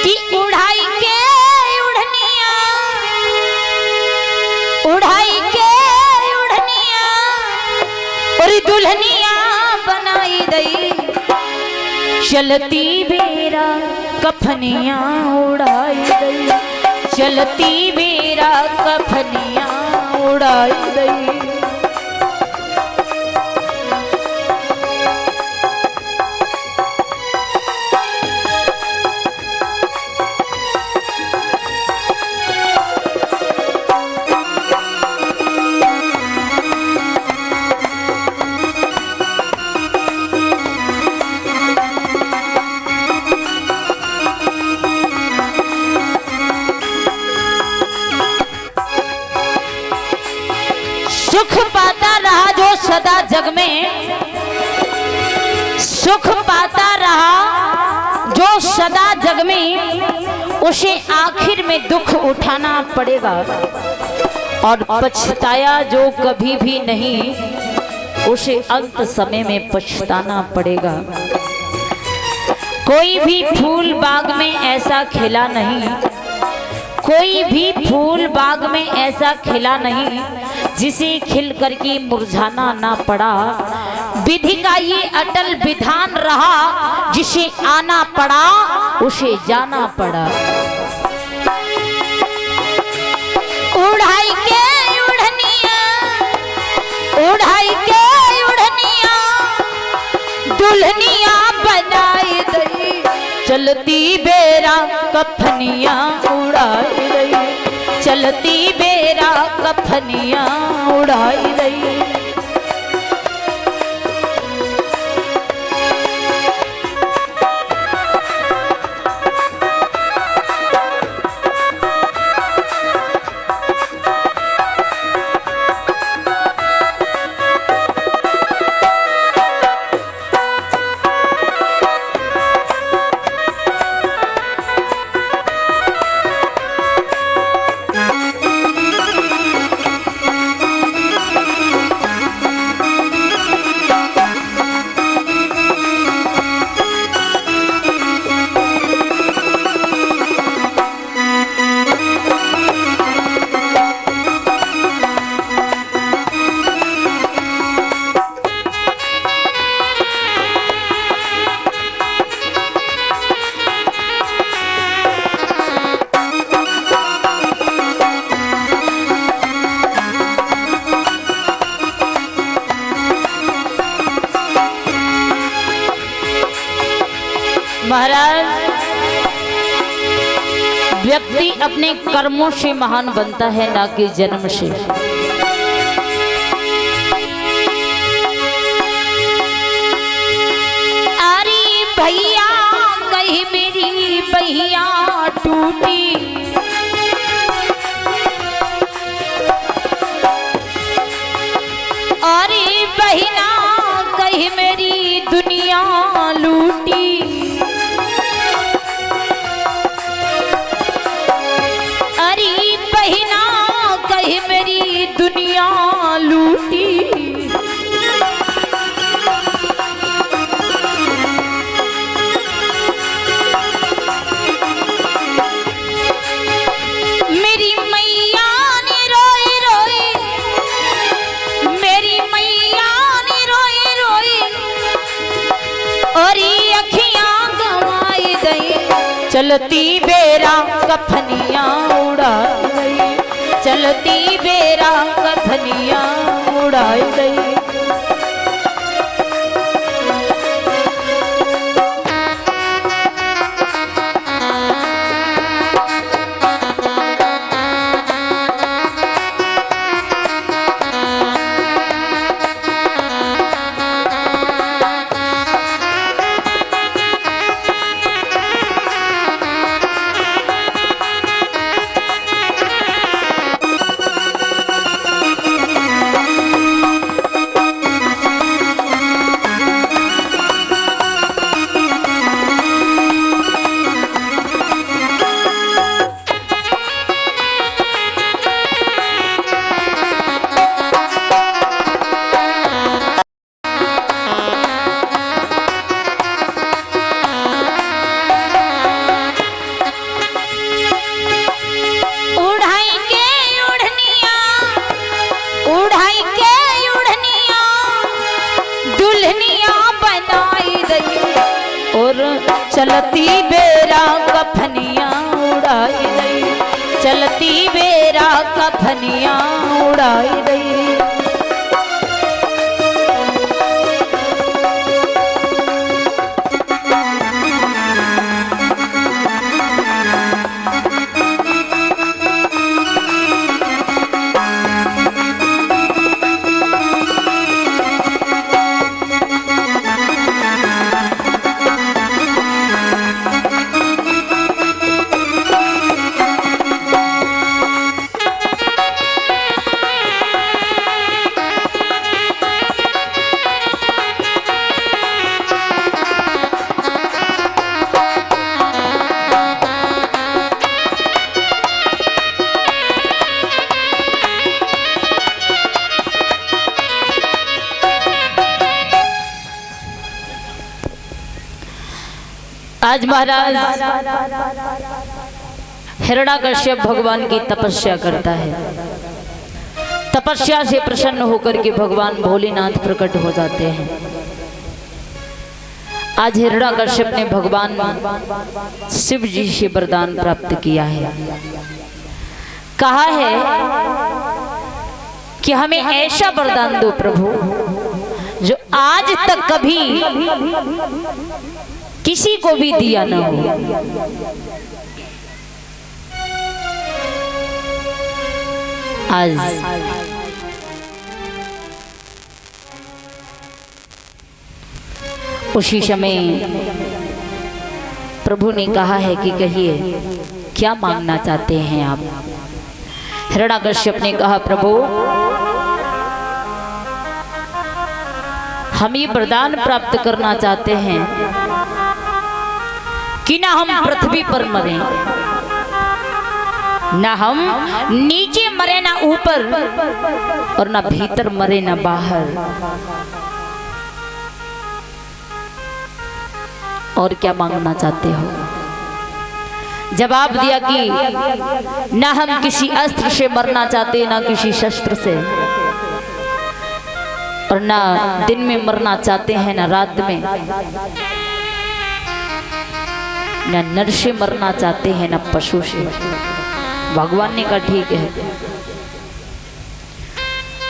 कि उड़ाई के उड़निया, उड़ाई के उड़निया और दुल्हनिया बनाई दई, चलती बेरा कफनिया उड़ाई दई, चलती बेरा कफनिया उड़ाई दई। सुख पाता रहा जो सदा जग में, सुख पाता रहा जो सदा जग में, उसे आखिर में दुख उठाना पड़ेगा। और पछताया जो कभी भी नहीं, उसे अंत समय में पछताना पड़ेगा। कोई भी फूल बाग में ऐसा खिला नहीं, कोई भी फूल बाग में ऐसा खिला नहीं जिसे खिल करके मुरझाना ना पड़ा। विधि का ये अटल विधान रहा, जिसे आना पड़ा उसे जाना पड़ा। उड़ाई के उड़निया, उड़ाई के उड़निया दुल्हनिया बनाई दई, चलती बेरा कफनिया उड़ाई दई, चलती बेरा कफनिया उड़ाई दई। महाराज, व्यक्ति अपने कर्मों से महान बनता है, ना कि जन्म से। अरे भैया कहीं मेरी भैया टूटी, अरे बहिना कहीं मेरी दुनिया लूटी, मेरी दुनिया लूटी। मेरी मैया ने रोई रोई, मेरी मैया ने रोई रोई और ये अखियां गंवाई गई, चलती बेरा कफनिया उड़ाई गई, चलती बेरा कफनिया उड़ाई गई। चलती बेरा कफनियाँ उड़ाई रही, चलती बेरा कफनियाँ उड़ाई रही। आज महाराज हिरण्याकश्यप भगवान की तपस्या करता है। तपस्या से प्रसन्न होकर के भगवान भोलेनाथ प्रकट हो जाते हैं। आज हिरण्याकश्यप ने भगवान शिव जी से वरदान प्राप्त किया है। कहा है कि हमें ऐसा वरदान दो प्रभु जो आज तक कभी किसी को भी दिया ना हो। आज उसी समय प्रभु ने कहा है कि कहिए क्या मांगना चाहते हैं आप। हिरण्याकश्यप ने कहा प्रभु हम ये वरदान प्राप्त करना चाहते हैं कि ना हम पृथ्वी पर मरें, ना हम नीचे मरे ना ऊपर, और ना भीतर मरे ना बाहर। और क्या मांगना चाहते हो? जवाब दिया कि ना हम किसी अस्त्र से मरना चाहते, ना किसी शस्त्र से, और ना दिन में मरना चाहते हैं ना रात में, ना नर से मरना चाहते हैं ना पशु से। भगवान ने कहा ठीक है,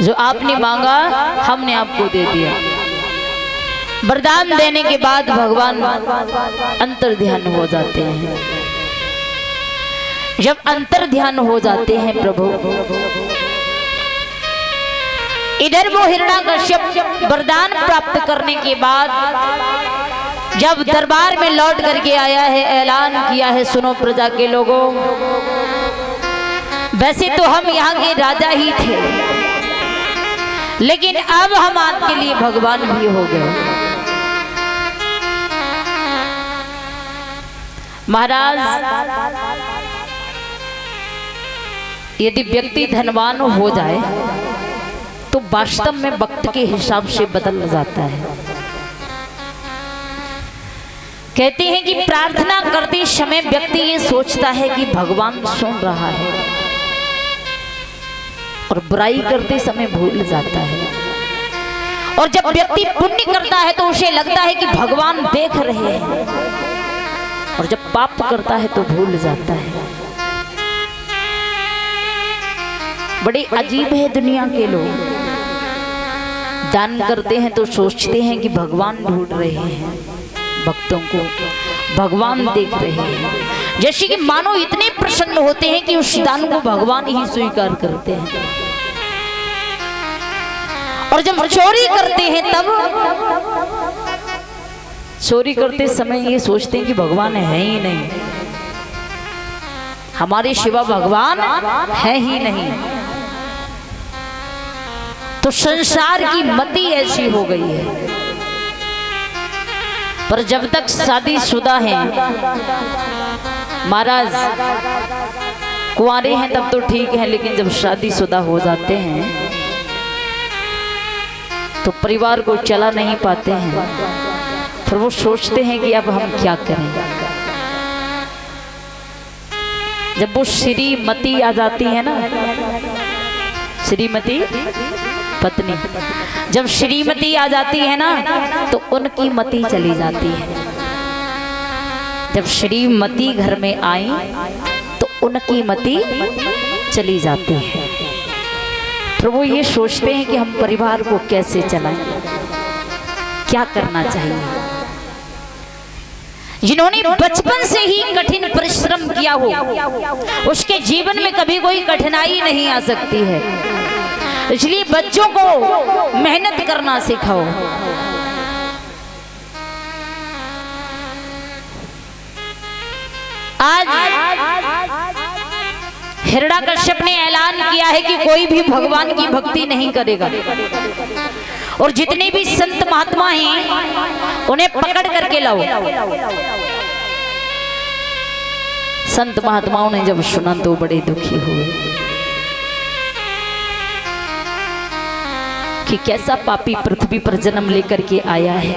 जो आपने मांगा हमने आपको दे दिया। वरदान देने के बाद भगवान अंतर ध्यान हो जाते हैं। जब अंतर ध्यान हो जाते हैं प्रभु, इधर वो हिरण्याकश्यप वरदान प्राप्त करने के बाद जब दरबार में लौट करके आया है, ऐलान किया है सुनो प्रजा के लोगों, वैसे तो हम यहाँ के राजा ही थे, लेकिन अब हम आपके लिए भगवान भी हो गए। महाराज यदि व्यक्ति धनवान हो जाए तो वास्तव में वक्त के हिसाब से बदल जाता है। कहते हैं कि प्रार्थना करते समय व्यक्ति ये सोचता है कि भगवान सुन रहा है, और बुराई करते समय भूल जाता है। और जब व्यक्ति पुण्य करता है तो उसे लगता है कि भगवान देख रहे हैं, और जब पाप करता है तो भूल जाता है। बड़े अजीब है दुनिया के लोग। दान करते हैं तो सोचते हैं कि भगवान ढूंढ रहे हैं भक्तों को, भगवान देख रहे हैं। जैसे कि मानो इतने प्रसन्न होते हैं कि उस दान को भगवान ही स्वीकार करते हैं। और जब चोरी करते हैं तब चोरी करते समय ये सोचते हैं कि भगवान है ही नहीं, हमारे सिवा भगवान है ही नहीं। तो संसार की मति ऐसी हो गई है। पर जब तक शादीशुदा हैं महाराज, कुंवारे हैं तब तो ठीक है, लेकिन जब शादीशुदा हो जाते हैं तो परिवार को चला नहीं पाते हैं। फिर वो सोचते हैं कि अब हम क्या करें। जब वो श्रीमती आ जाती है ना, श्रीमती पत्नी, जब श्रीमती आ जाती है ना तो उनकी मति चली जाती है। जब श्रीमती घर में आई तो उनकी मति चली जाती है। प्रभु ये सोचते हैं कि हम परिवार को कैसे चलाएं, क्या करना चाहिए। जिन्होंने बचपन से ही कठिन परिश्रम किया हो उसके जीवन में कभी कोई कठिनाई नहीं आ सकती है। इसलिए बच्चों को मेहनत करना सिखाओ। आज हिरण्याकश्यप ने ऐलान किया है कि कोई भी भगवान की भक्ति नहीं करेगा, और जितने भी संत महात्मा हैं उन्हें पकड़ करके लाओ। संत महात्माओं ने जब सुना तो बड़े दुखी हुए कि कैसा पापी पृथ्वी पर जन्म लेकर के आया है,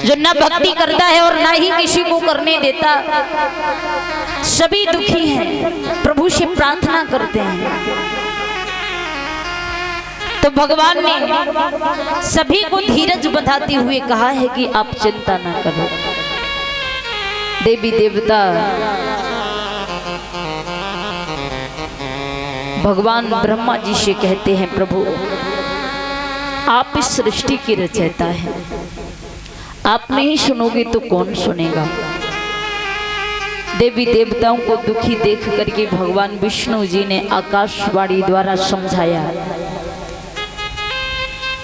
जो न भक्ति करता है और ना ही किसी को करने देता। सभी दुखी हैं, प्रभु से प्रार्थना करते हैं। तो भगवान ने सभी को धीरज बंधाते हुए कहा है कि आप चिंता ना करो। देवी देवता भगवान ब्रह्मा जी से कहते हैं, प्रभु आप इस सृष्टि की रचयिता हैं, आप नहीं सुनोगे तो कौन सुनेगा। देवी देवताओं को दुखी देख करके भगवान विष्णु जी ने आकाशवाणी द्वारा समझाया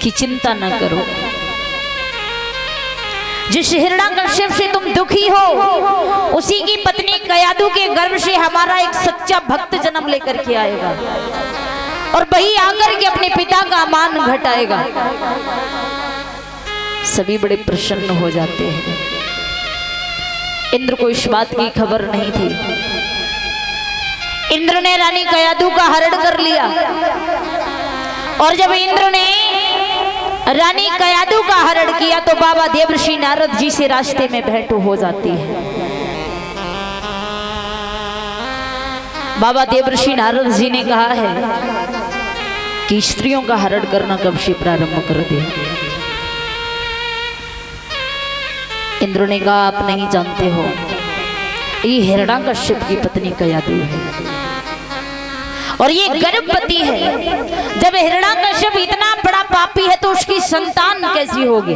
कि चिंता न करो। जिस हिरण्याकश्यप से तुम दुखी हो उसी की पत्नी कयाधु के गर्भ से हमारा एक सच्चा भक्त जन्म लेकर के आएगा, और वही आकर के अपने पिता का मान घटाएगा। सभी बड़े प्रसन्न हो जाते हैं। इंद्र को इस बात की खबर नहीं थी। इंद्र ने रानी कयाधु का हरण कर लिया, और जब इंद्र ने रानी कयाधु का हरण किया तो बाबा देवर्षि नारद जी से रास्ते में भेंट हो जाती है। बाबा देवर्षि नारद जी ने कहा है कि स्त्रियों का हरण करना कब से प्रारंभ कर दे। इंद्र ने कहा आप नहीं जानते हो, ये हिरण्याकश्यप की पत्नी कयाधु है और ये गर्भवती है। जब हिरण्याकश्यप इतना बड़ा पापी है तो उसकी संतान कैसी होगी,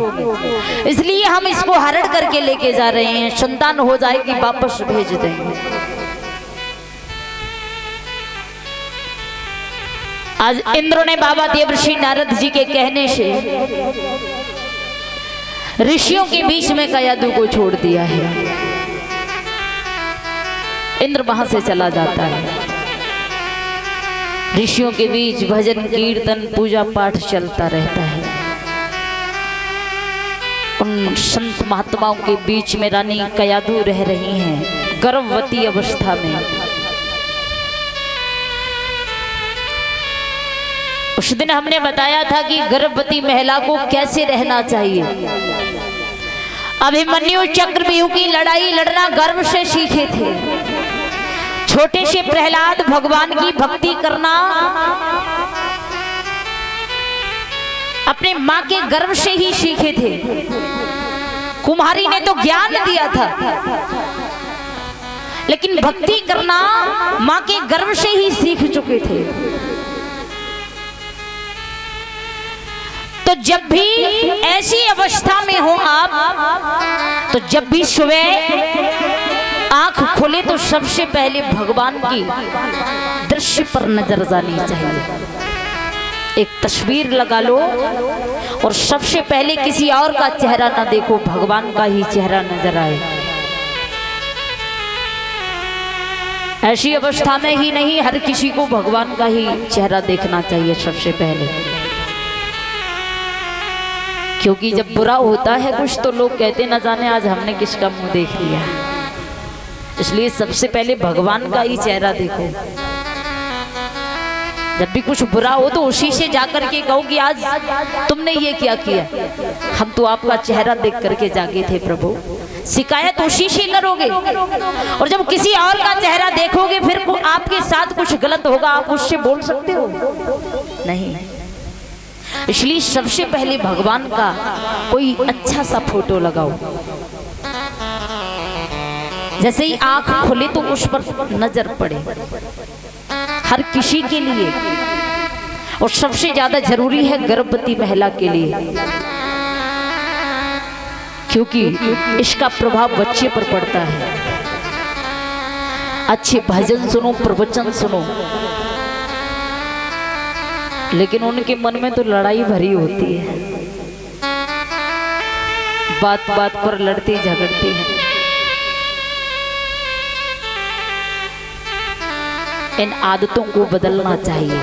इसलिए हम इसको हरण करके लेके जा रहे हैं। संतान हो जाएगी वापस भेज देंगे। आज इंद्र ने बाबा देवर्षि नारद जी के कहने से ऋषियों के बीच में कयाधु को छोड़ दिया है। इंद्र वहां से चला जाता है। ऋषियों के बीच भजन कीर्तन पूजा पाठ चलता रहता है। उन संत महात्माओं के बीच में रानी कयाधु रह रही हैं गर्भवती अवस्था में। उस दिन हमने बताया था कि गर्भवती महिला को कैसे रहना चाहिए। अभिमन्यु चक्रव्यूह की लड़ाई लड़ना गर्भ से सीखे थे। छोटे से प्रहलाद भगवान की भक्ति करना अपने माँ के गर्भ से ही सीखे थे। कुम्हारी ने तो ज्ञान दिया था, लेकिन भक्ति करना माँ के गर्भ से ही सीख चुके थे। तो जब भी ऐसी अवस्था में हो आप, तो जब भी सुबह आंख खोले तो सबसे पहले भगवान की दृश्य पर नजर जानी चाहिए। एक तस्वीर लगा लो और सबसे पहले किसी और का चेहरा ना देखो, भगवान का ही चेहरा नजर आए। ऐसी अवस्था में ही नहीं, हर किसी को भगवान का ही चेहरा देखना चाहिए सबसे पहले। क्योंकि जब बुरा होता है कुछ तो लोग कहते न जाने आज हमने किसका मुंह देख लिया। इसलिए सबसे पहले भगवान का ही चेहरा देखो। जब भी कुछ बुरा हो तो उसी से जाकर के कहो कि आज तुमने ये क्या किया, हम तो आपका चेहरा देख करके जागे थे प्रभु। शिकायत उसी से करोगे, और जब किसी और का चेहरा देखोगे फिर आपके साथ कुछ गलत होगा, आप उससे बोल सकते हो नहीं। इसलिए सबसे पहले भगवान का कोई अच्छा सा फोटो लगाओ। जैसे ही आंख खुले तो उस पर नजर पड़े, हर किसी के लिए, और सबसे ज्यादा जरूरी है गर्भवती महिला के लिए, क्योंकि इसका प्रभाव बच्चे पर पड़ता है। अच्छे भजन सुनो, प्रवचन सुनो, लेकिन उनके मन में तो लड़ाई भरी होती है, बात बात पर लड़ती झगड़ती है। इन आदतों को बदलना चाहिए।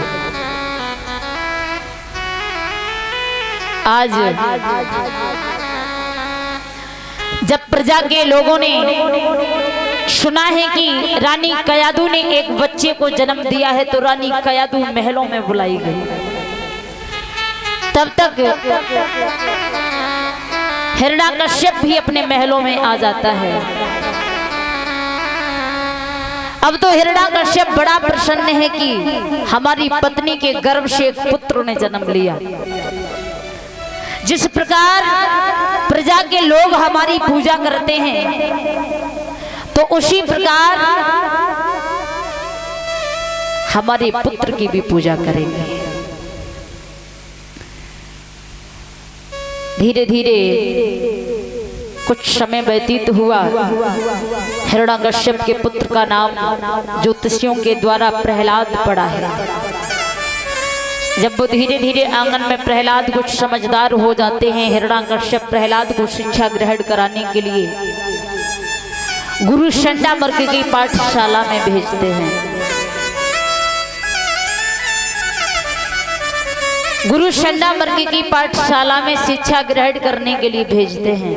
आज जब प्रजा के लोगों ने सुना है कि रानी कयादू ने एक बच्चे को जन्म दिया है, तो रानी कयादू महलों में बुलाई गई। तब तक हिरण्यकश्यप भी अपने महलों में आ जाता है। अब तो हिरण्यकश्यप बड़ा प्रसन्न है कि हमारी पत्नी के गर्भ से एक पुत्र ने जन्म लिया। जिस प्रकार प्रजा के लोग हमारी पूजा करते हैं, तो उसी प्रकार हमारे पुत्र की भी पूजा करेंगे। धीरे धीरे कुछ समय व्यतीत हुआ। हिरण्यकश्यप के पुत्र का नाम ज्योतिषियों के द्वारा प्रहलाद पड़ा है। जब वो धीरे धीरे आंगन में प्रहलाद कुछ समझदार हो जाते हैं, हिरण्यकश्यप प्रहलाद को शिक्षा ग्रहण कराने के लिए गुरु चंडामर्क की पाठशाला में भेजते हैं। गुरु चंडामर्क की पाठशाला में शिक्षा ग्रहण करने के लिए भेजते हैं।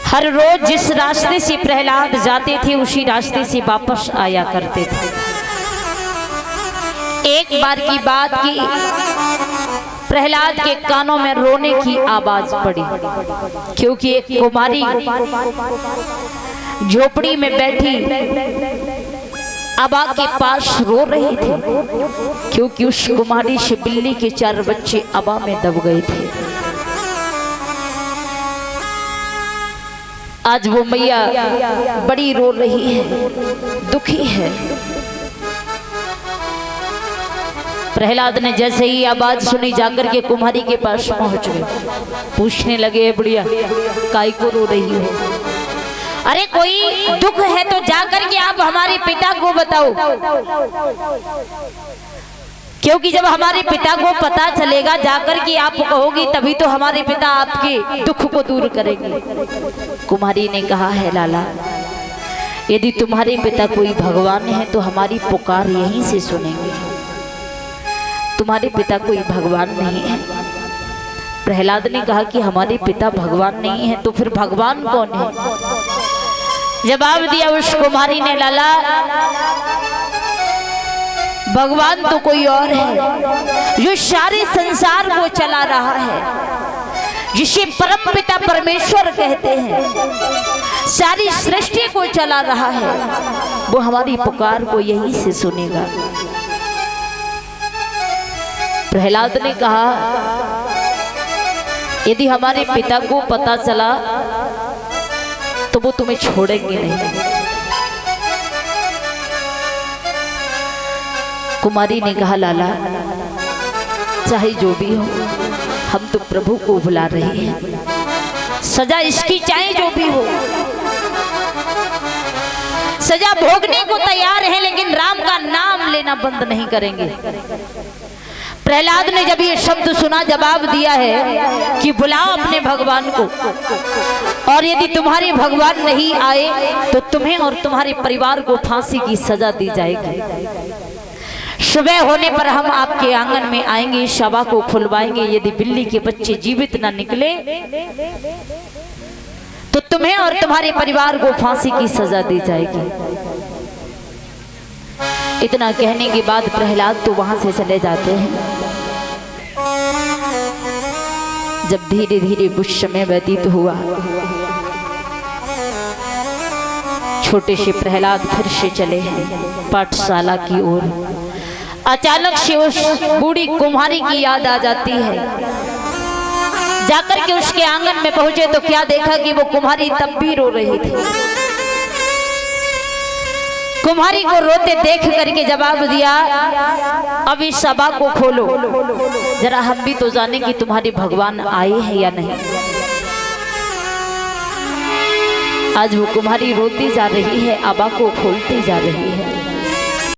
हर रोज जिस रास्ते से प्रहलाद जाते थे, उसी रास्ते से वापस आया करते थे। एक बार की बात की, प्रहलाद के कानों में रोने की आवाज पड़ी, क्योंकि एक कुमारी झोपड़ी में बैठी अबा के पास रो रही थी, क्योंकि उस कुमारी से बिल्ली के 4 बच्चे अबा में दब गए थे। आज वो मैया बड़ी रो रही है, दुखी है। प्रहलाद ने जैसे ही आवाज सुनी, जाकर के कुमारी के पास पहुंच गए। पूछने लगे, बुढ़िया काई को रो रही हो? अरे कोई दुख है तो जाकर के आप हमारे पिता को बताओ, क्योंकि जब हमारे पिता को पता चलेगा, जाकर के आप कहोगी, तभी तो हमारे पिता आपके दुख को दूर करेंगे। कुमारी ने कहा, है लाला, यदि तुम्हारे पिता कोई भगवान है तो हमारी पुकार यहीं से सुनेंगे। तुम्हारे पिता कोई भगवान नहीं है। प्रहलाद ने कहा कि हमारे पिता भगवान नहीं है, तो फिर भगवान कौन है? जवाब दिया उस कुमारी ने, लाला भगवान तो कोई और है, जो सारे संसार को चला रहा है, जिसे परम पिता परमेश्वर कहते हैं, सारी सृष्टि को चला रहा है, वो हमारी पुकार को यहीं से सुनेगा। प्रहलाद ने कहा, यदि हमारे पिता को पता चला तो वो तुम्हें छोड़ेंगे नहीं। कुमारी ने कहा, लाला चाहे जो भी हो, हम तो प्रभु को बुला रहे हैं, सजा इसकी चाहे जो भी हो, सजा भोगने को तैयार है, लेकिन राम का नाम लेना बंद नहीं करेंगे। प्रहलाद ने जब ये शब्द सुना, जवाब दिया है कि बुलाओ अपने भगवान को, और यदि तुम्हारे भगवान नहीं आए तो तुम्हें और तुम्हारे परिवार को फांसी की सजा दी जाएगी। सुबह होने पर हम आपके आंगन में आएंगे, शवा को खुलवाएंगे। यदि बिल्ली के बच्चे जीवित न निकले तो तुम्हें और तुम्हारे परिवार को फांसी की सजा दी जाएगी। इतना कहने के बाद प्रहलाद तो वहां से चले जाते हैं। जब धीरे धीरे कुछ समय व्यतीत हुआ, छोटे से प्रहलाद फिर से चले हैं पाठशाला की ओर। अचानक से उस बूढ़ी कुम्हारी की याद आ जाती है। जाकर के उसके आंगन में पहुंचे तो क्या देखा कि वो कुम्हारी तब भी रो रही थी। कुम्हारी को रोते देख करके जवाब दिया, अब इस सभा को खोलो, जरा हम भी तो जाने कि तुम्हारे भगवान आए हैं या नहीं। आज वो कुम्हारी रोती जा रही है, आबा को खोलती जा रही है।